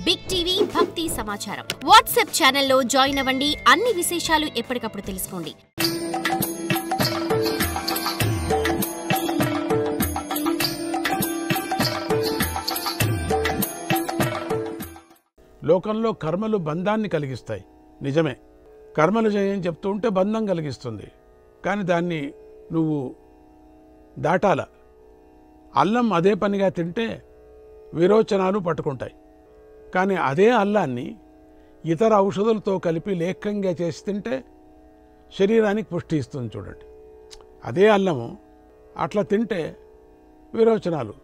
Big TV భక్తి సమాచారం WhatsApp ఛానల్లో జాయిన్ అవ్వండి. అన్ని విశేషాలు ఎప్పటికప్పుడు తెలుసుకోండి. లోకంలో కర్మలు బంధాన్ని కలిగిస్తాయి. నిజమే, కర్మలు చేయని చెప్తూ ఉంటే బంధం కలిగిస్తుంది. కానీ దాన్ని నువ్వు దాటాల. అల్లం అదే పనిగా తింటే విరోచనాలు పట్టుకుంటాయి. కానీ అదే అల్లాన్ని ఇతర ఔషధులతో కలిపి లేఖంగా చేసి తింటే శరీరానికి పుష్టి ఇస్తుంది. చూడండి, అదే అల్లము అట్లా తింటే విరోచనాలు,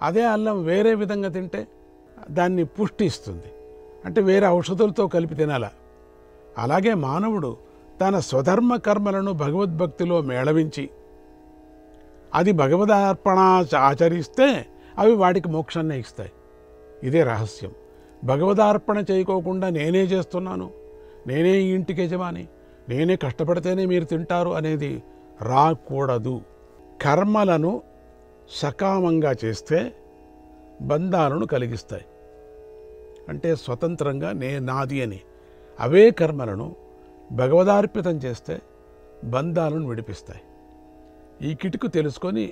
అదే అల్లం వేరే విధంగా తింటే దాన్ని పుష్టి ఇస్తుంది. అంటే వేరే ఔషధులతో కలిపి తినాల. అలాగే మానవుడు తన స్వధర్మ కర్మలను భగవద్భక్తిలో మేళవించి అది భగవదార్పణ ఆచరిస్తే అవి వాడికి మోక్షాన్ని ఇస్తాయి. ఇదే రహస్యం. భగవదార్పణ చేయకోకుండా నేనే చేస్తున్నాను, నేనే ఈ ఇంటికి యజమాని, నేనే కష్టపడితేనే మీరు తింటారు అనేది రాకూడదు. కర్మలను సకామంగా చేస్తే బంధాలను కలిగిస్తాయి. అంటే స్వతంత్రంగా నాది అని అవే కర్మలను భగవదార్పితం చేస్తే బంధాలను విడిపిస్తాయి. ఈ కిటుకు తెలుసుకొని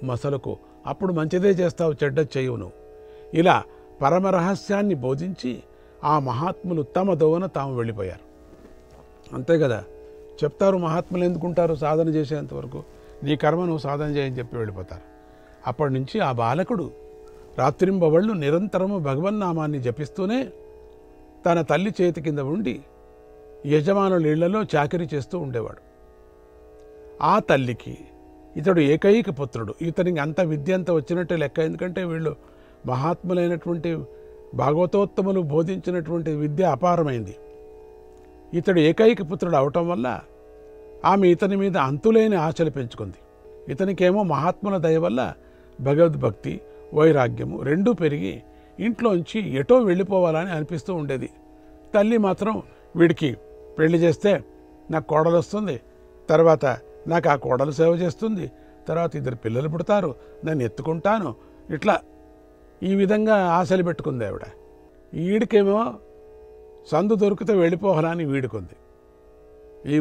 మసలకు అప్పుడు మంచిదే చేస్తావు, చెడ్డ చేయవు నువ్వు. ఇలా పరమరహస్యాన్ని బోధించి ఆ మహాత్ములు తమ దోవన తాము వెళ్ళిపోయారు. అంతే కదా, చెప్తారు మహాత్ములు ఎందుకుంటారు సాధన చేసేంతవరకు, నీ కర్మ నువ్వు సాధన చేయని చెప్పి వెళ్ళిపోతారు. అప్పటి నుంచి ఆ బాలకుడు రాత్రింబవళ్ళు నిరంతరము భగవన్నామాన్ని జపిస్తూనే తన తల్లి చేతి కింద ఉండి యజమానుల ఇళ్లలో చాకరీ చేస్తూ ఉండేవాడు. ఆ తల్లికి ఇతడు ఏకైక పుత్రుడు. ఇతనికి అంత విద్య అంత వచ్చినట్టే లెక్క. ఎందుకంటే వీళ్ళు మహాత్ములైనటువంటి భాగవతోత్తములు బోధించినటువంటి విద్య అపారమైంది. ఇతడు ఏకైక పుత్రుడు అవటం వల్ల ఆమె ఇతని మీద అంతులేని ఆశలు పెంచుకుంది. ఇతనికేమో మహాత్ముల దయ వల్ల భగవద్భక్తి వైరాగ్యము రెండూ పెరిగి ఇంట్లోంచి ఎటో వెళ్ళిపోవాలని అనిపిస్తూ ఉండేది. తల్లి మాత్రం వీడికి పెళ్లి చేస్తే నాకు కోడలు వస్తుంది, తర్వాత నాకు ఆ కోడలు సేవ చేస్తుంది, తర్వాత 2 పిల్లలు పుడతారు, నన్ను ఎత్తుకుంటాను, ఇట్లా ఈ విధంగా ఆశలు పెట్టుకుంది ఆవిడ. వీడికేమో సందు దొరికితే వెళ్ళిపోవాలని వీడుకుంది, ఈ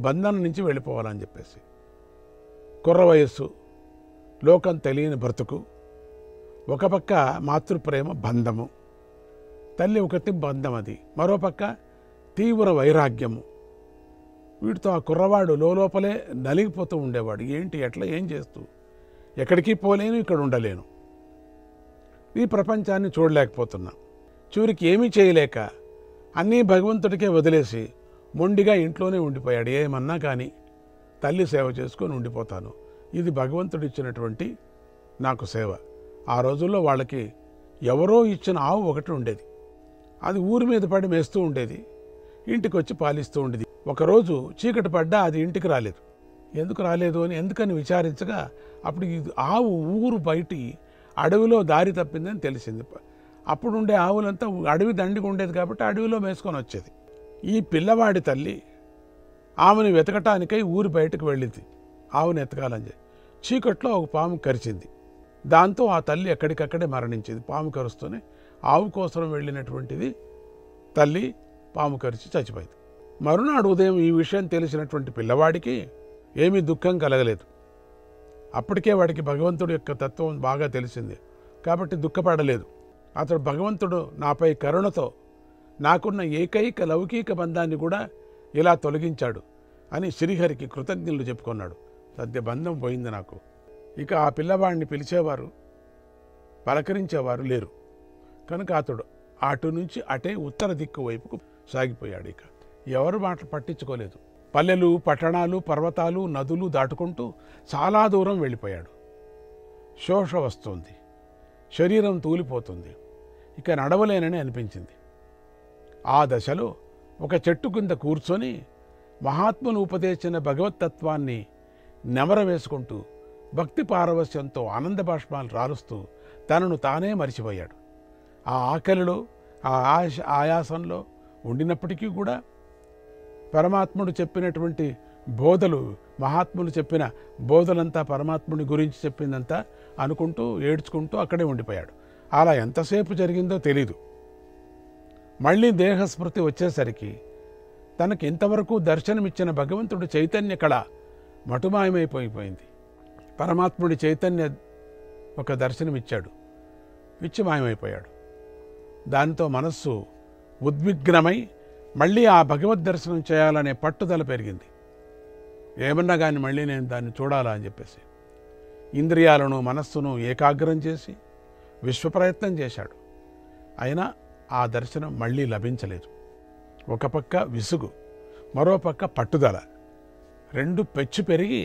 బంధనం నుంచి వెళ్ళిపోవాలని చెప్పేసి. కుర్ర వయస్సు, లోకం తెలియని బ్రతుకు, ఒక పక్క మాతృప్రేమ బంధము, తల్లి ఒకటి బంధం, అది మరోపక్క తీవ్ర వైరాగ్యము. వీటితో ఆ కుర్రవాడు లోపలే నలిగిపోతూ ఉండేవాడు. ఏంటి ఎట్లా ఏం చేస్తూ, ఎక్కడికి పోలేను, ఇక్కడ ఉండలేను, ఈ ప్రపంచాన్ని చూడలేకపోతున్నా, చివరికి ఏమీ చేయలేక అన్నీ భగవంతుడికే వదిలేసి మొండిగా ఇంట్లోనే ఉండిపోయాడు. ఏమన్నా కానీ తల్లి సేవ చేసుకొని ఉండిపోతాను, ఇది భగవంతుడు ఇచ్చినటువంటి నాకు సేవ. ఆ రోజుల్లో వాళ్ళకి ఎవరో ఇచ్చిన ఆవు ఒకటి ఉండేది. అది ఊరి మీద పడి మేస్తూ ఉండేది, ఇంటికి వచ్చి పాలిస్తూ ఉండేది. ఒకరోజు చీకటి పడ్డా అది ఇంటికి రాలేదు. ఎందుకు రాలేదు ఎందుకని విచారించగా అప్పుడు ఆవు ఊరు బయటి అడవిలో దారి తప్పిందని తెలిసింది. అప్పుడుండే ఆవులంతా అడవి దండిగా ఉండేది కాబట్టి అడవిలో మేసుకొని వచ్చేది. ఈ పిల్లవాడి తల్లి ఆమెను వెతకటానికై ఊరి బయటకు వెళ్ళింది ఆవును ఎతకాలని. చీకట్లో ఒక పాము కరిచింది. దాంతో ఆ తల్లి ఎక్కడికక్కడే మరణించింది. పాము కరుస్తూనే ఆవు కోసం వెళ్ళినటువంటిది తల్లి పాము కరిచి చచ్చిపోయింది. మరునాడు ఉదయం ఈ విషయం తెలిసినటువంటి పిల్లవాడికి ఏమీ దుఃఖం కలగలేదు. అప్పటికే వాడికి భగవంతుడి యొక్క తత్వం బాగా తెలిసింది కాబట్టి దుఃఖపడలేదు. అతడు భగవంతుడు నాపై కరుణతో నాకున్న ఏకైక లౌకిక బంధాన్ని కూడా ఇలా తొలగించాడు అని శ్రీహరికి కృతజ్ఞతలు చెప్పుకున్నాడు. సద్య బంధం పోయింది నాకు. ఇక ఆ పిల్లవాడిని పిలిచేవారు పలకరించేవారు లేరు కనుక అతడు అటు నుంచి అటే ఉత్తర దిక్కు వైపుకు సాగిపోయాడు. ఇక ఎవరు మాటలు పట్టించుకోలేదు. పల్లెలు, పట్టణాలు, పర్వతాలు, నదులు దాటుకుంటూ చాలా దూరం వెళ్ళిపోయాడు. శోష వస్తుంది, శరీరం తూలిపోతుంది, ఇక నడవలేనని అనిపించింది. ఆ దశలో ఒక చెట్టు కింద కూర్చొని మహాత్ములు ఉపదేశించిన భగవత్తత్వాన్ని నెమర వేసుకుంటూ భక్తి పారవస్యంతో ఆనంద బాష్పాలు రాలుస్తూ తనను తానే మరిచిపోయాడు. ఆ ఆకలిలో, ఆ ఆయాసంలో ఉండినప్పటికీ కూడా పరమాత్ముడు చెప్పినటువంటి బోధలు, మహాత్ములు చెప్పిన బోధలంతా పరమాత్ముడి గురించి చెప్పిందంతా అనుకుంటూ ఏడ్చుకుంటూ అక్కడే ఉండిపోయాడు. అలా ఎంతసేపు జరిగిందో తెలీదు. మళ్ళీ దేహస్మృతి వచ్చేసరికి తనకి ఇంతవరకు దర్శనమిచ్చిన భగవంతుడి చైతన్య కళ మటుమాయమైపోయిపోయింది. పరమాత్ముడి చైతన్య ఒక దర్శనమిచ్చాడు, ఇచ్చి మాయమైపోయాడు. దానితో మనస్సు ఉద్విగ్నమై మళ్ళీ ఆ భగవద్ దర్శనం చేయాలనే పట్టుదల పెరిగింది. ఏమన్నా కానీ మళ్ళీ నేను దాన్ని చూడాలా అని చెప్పేసి ఇంద్రియాలను మనస్సును ఏకాగ్రం చేసి విశ్వప్రయత్నం చేశాడు. అయినా ఆ దర్శనం మళ్ళీ లభించలేదు. ఒక పక్క విసుగు, మరో పక్క పట్టుదల, రెండు పెచ్చు పెరిగి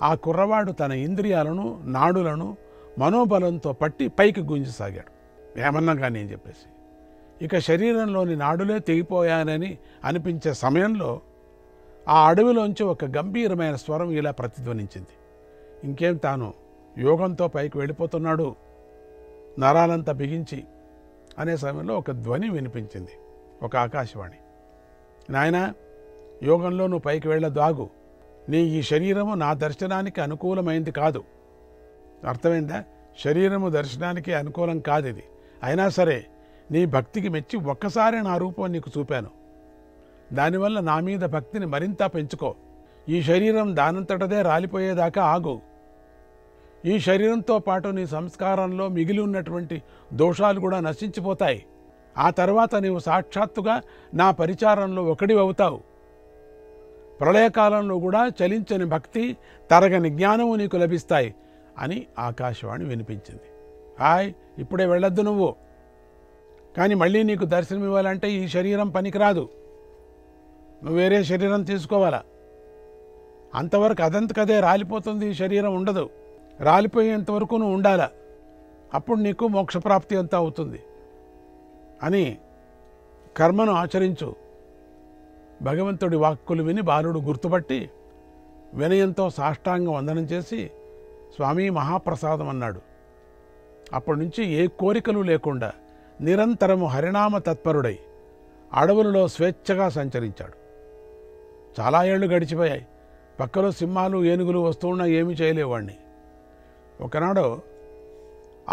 ఆ కుర్రవాడు తన ఇంద్రియాలను నాడులను మనోబలంతో పట్టి పైకి గుంజసాగాడు. ఏమన్నా కానీ అని చెప్పేసి ఇక శరీరంలోని నాడులే తెగిపోయానని అనిపించే సమయంలో ఆ అడవిలోంచి ఒక గంభీరమైన స్వరం ఇలా ప్రతిధ్వనించింది. ఇంకేం తాను యోగంతో పైకి వెళ్ళిపోతున్నాడు, నరాలంతా బిగించి అనే సమయంలో ఒక ధ్వని వినిపించింది, ఒక ఆకాశవాణి. నాయనా, యోగంలో నువ్వు పైకి వెళ్ళదాగు, నీ ఈ శరీరము నా దర్శనానికి అనుకూలమైంది కాదు. అర్థమైందా? శరీరము దర్శనానికి అనుకూలం కాదు ఇది. అయినా సరే నీ భక్తికి మెచ్చి ఒక్కసారి నా రూపం నీకు చూపాను. దానివల్ల నా మీద భక్తిని మరింత పెంచుకో. ఈ శరీరం దానంతటదే రాలిపోయేదాకా ఆగు. ఈ శరీరంతో పాటు నీ సంస్కారంలో మిగిలి ఉన్నటువంటి దోషాలు కూడా నశించిపోతాయి. ఆ తర్వాత నీవు సాక్షాత్తుగా నా పరిచారంలో ఒకడివి అవుతావు. ప్రళయకాలంలో కూడా చలించని భక్తి, తరగని జ్ఞానము నీకు లభిస్తాయి అని ఆకాశవాణి వినిపించింది. హాయ్, ఇప్పుడే వెళ్ళొద్దు నువ్వు, కానీ మళ్ళీ నీకు దర్శనం ఇవ్వాలంటే ఈ శరీరం పనికిరాదు, నువ్వు వేరే శరీరం తీసుకోవాలా. అంతవరకు అదంతకదే రాలిపోతుంది, ఈ శరీరం ఉండదు. రాలిపోయేంతవరకు నువ్వు ఉండాలా, అప్పుడు నీకు మోక్షప్రాప్తి అంతా అవుతుంది అని కర్మను ఆచరించు. భగవంతుడి వాక్కులు విని బాలుడు గుర్తుపట్టి వినయంతో సాష్టాంగ వందనం చేసి స్వామి మహాప్రసాదం అన్నాడు. అప్పటి నుంచి ఏ కోరికలు లేకుండా నిరంతరము హరినామ తత్పరుడై అడవులలో స్వేచ్ఛగా సంచరించాడు. చాలా ఏళ్లు గడిచిపోయాయి. పక్కలో సింహాలు ఏనుగులు వస్తున్నా ఏమీ చేయలేవాడిని. ఒకనాడు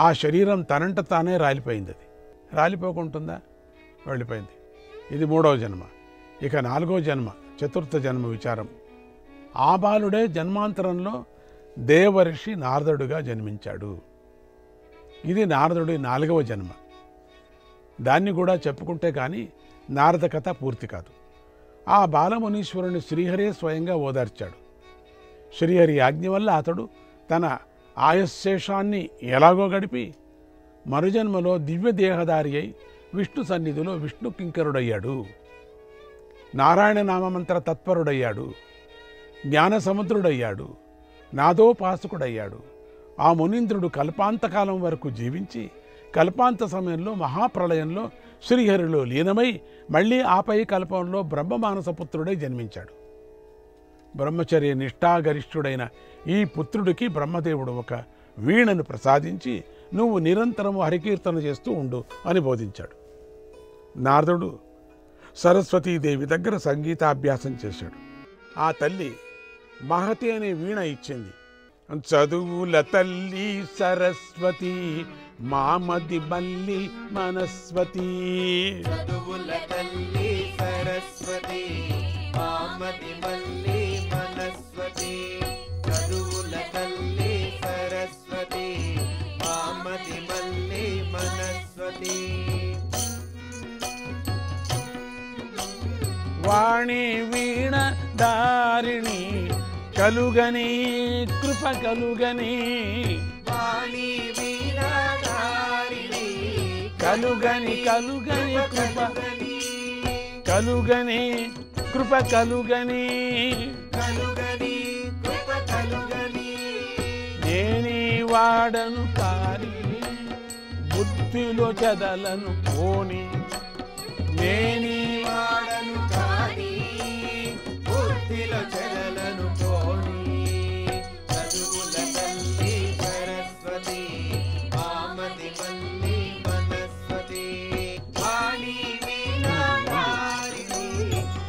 ఆ శరీరం తనంట తానే రాలిపోయింది. అది రాలిపోకుంటుందా? వెళ్ళిపోయింది. ఇది 3వ జన్మ. ఇక 4వ జన్మ, చతుర్థ జన్మ విచారం. ఆ బాలుడే జన్మాంతరంలో దేవర్షి నారదుడుగా జన్మించాడు. ఇది నారదుడి 4వ జన్మ. దాన్ని కూడా చెప్పుకుంటే కానీ నారద కథ పూర్తి కాదు. ఆ బాలమునీశ్వరుని శ్రీహరే స్వయంగా ఓదార్చాడు. శ్రీహరి ఆజ్ఞ వల్ల అతడు తన ఆయుశేషాన్ని ఎలాగో గడిపి మరుజన్మలో దివ్య దేహదారి అయి విష్ణు సన్నిధిలో విష్ణు కింకరుడయ్యాడు. నారాయణ నామమంత్ర తత్పరుడయ్యాడు. జ్ఞాన సముద్రుడయ్యాడు. నాదోపాసకుడయ్యాడు. ఆ మునీంద్రుడు కల్పాంతకాలం వరకు జీవించి కల్పాంత సమయంలో మహాప్రళయంలో శ్రీహరిలో లీనమై మళ్ళీ ఆపై కల్పంలో బ్రహ్మమానసపుత్రుడై జన్మించాడు. బ్రహ్మచర్య నిష్ఠాగరిష్ఠుడైన ఈ పుత్రుడికి బ్రహ్మదేవుడు ఒక వీణను ప్రసాదించి నువ్వు నిరంతరము హరికీర్తన చేస్తూ ఉండు అని బోధించాడు. నారదుడు సరస్వతీదేవి దగ్గర సంగీతాభ్యాసం చేశాడు. ఆ తల్లి మహతి అనే వీణ ఇచ్చింది. చదువుల తల్లి సరస్వతి మామది మల్లి మనస్వతి. చదువుల తల్లి సరస్వతి మామది మల్లి మనస్వతి. చదువుల తల్లి సరస్వతి మామది మల్లి మనస్వతి. వాణి వీణ దారిణి కలుగని కృప కలుగని. వాణి వీణ దారిణి కలుగని కలుగని కృప కలుగని కృప కలుగని. కలుగని కృప కలుగని. నేనీ వాడను కాని బుద్ధిలో చదలను పోని. నేనీ వాడను కాని బుద్ధిలో చెదలను పోని. చదువుల తల్లి సరస్వతి మామది మల్లి మనస్వతి. వాణి వీణ దారిణి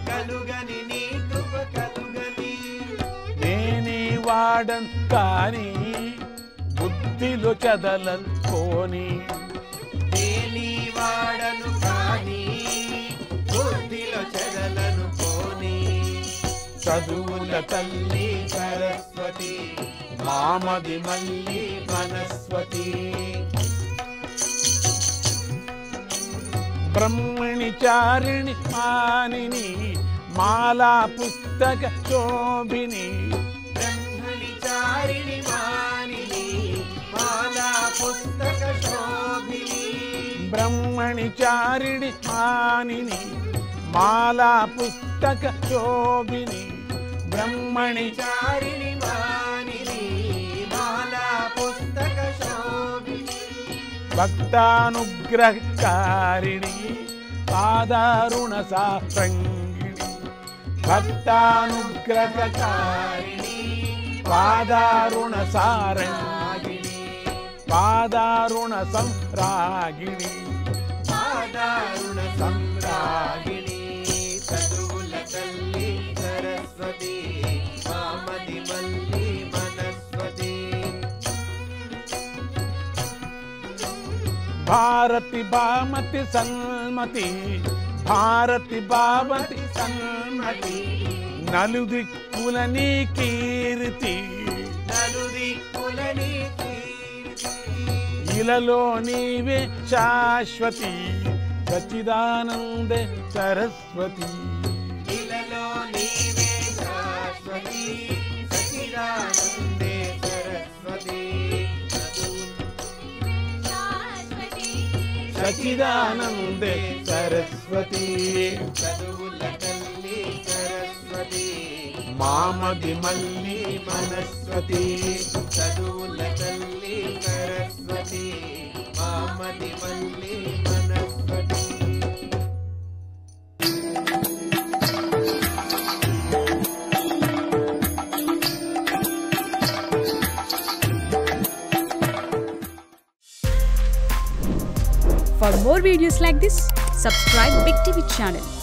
కలుగని నీ కృప కలుగని. నేనీ వాడను కాని బుద్ధిలో చదలను పోని. నేనీ వాడను కాని చదువుల తల్లి సరస్వతి మామది మల్లి వనస్వతి బ్రహ్మణి చారిణి మానిని మాలా పుస్తక శోభిని బ్రహ్మణి చారిణి మానిని మాలా పుస్తక శోభిని బ్రహ్మణి చారిణి మానిని మాలా పుస్తక శోభిని బ్రహ్మణి చారిణి మానిని మాలా పుస్తక శోభిని భక్తానుగ్రహకారిణి పాదారుణ సారంగిణి భక్తానుగ్రహకారిణి పాదారుణ సారంగిణి పాదారుణ సంరాగిణి పాదారుణ సంరాగిణి చదువుల తల్లి సరస్వతి మామది మల్లి వనస్వతి భారతి భామతి సన్మతి భారతి భామతి సన్మతి నలుదిక్కుల నీ కీర్తి నలుదిక్కులని ఇలలో నీవే శాశ్వతి సచ్చిదానందే సరస్వతి ఇలలో నీవే శాశ్వతి సచిదానందే సరస్వతి సచ్చిదానందే సరస్వతి చదువుల తల్లి సరస్వతి మామది మల్లి మనస్వతి చదువుల తల్లి సరస్వతి మామది మల్లి మనస్వతి For more videos like this, subscribe Big TV channel.